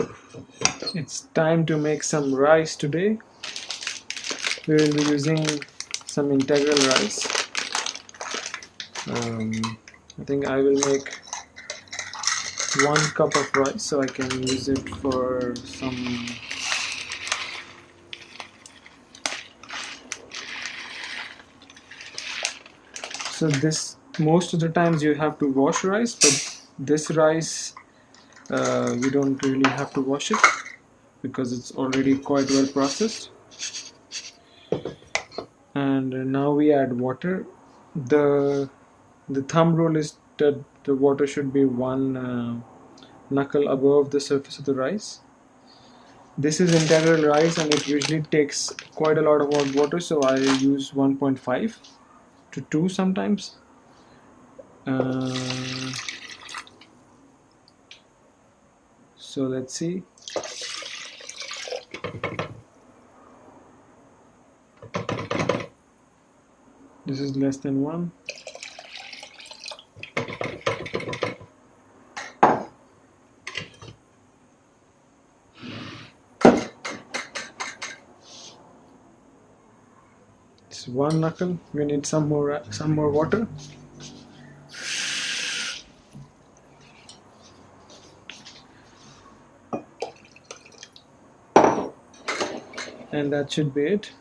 It's time to make some rice today. We will be using some integral rice. I think I will make 1 cup of rice so I can use it for some this most of the times you have to wash rice, but this rice we don't really have to wash it because it's already quite well processed. And now we add water. The thumb rule is that the water should be 1 knuckle above the surface of the rice. This is integral rice and it usually takes quite a lot of hot water, so I use 1.5 to 2 sometimes. So let's see. This is less than 1. It's 1 knuckle. We need some more water. And that should be it.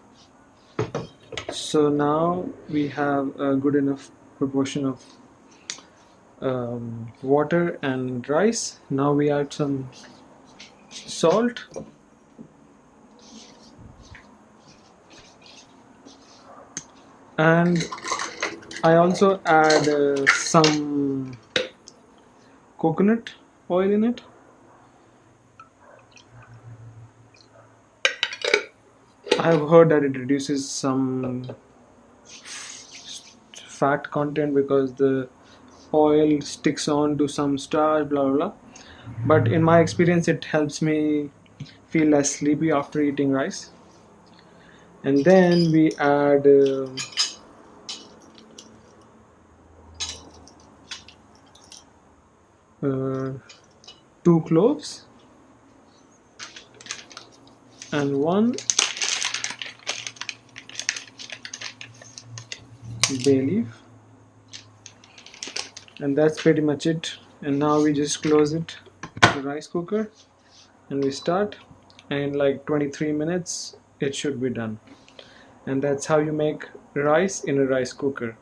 So now we have a good enough proportion of water and rice. Now we add some salt, and I also add some coconut oil in it. I've heard that it reduces some fat content because the oil sticks on to some starch, blah blah blah. But in my experience, it helps me feel less sleepy after eating rice. And then we add 2 cloves and 1 bay leaf, and that's pretty much it. And now we just close it, the rice cooker, and we start, and in like 23 minutes it should be done. And that's how you make rice in a rice cooker.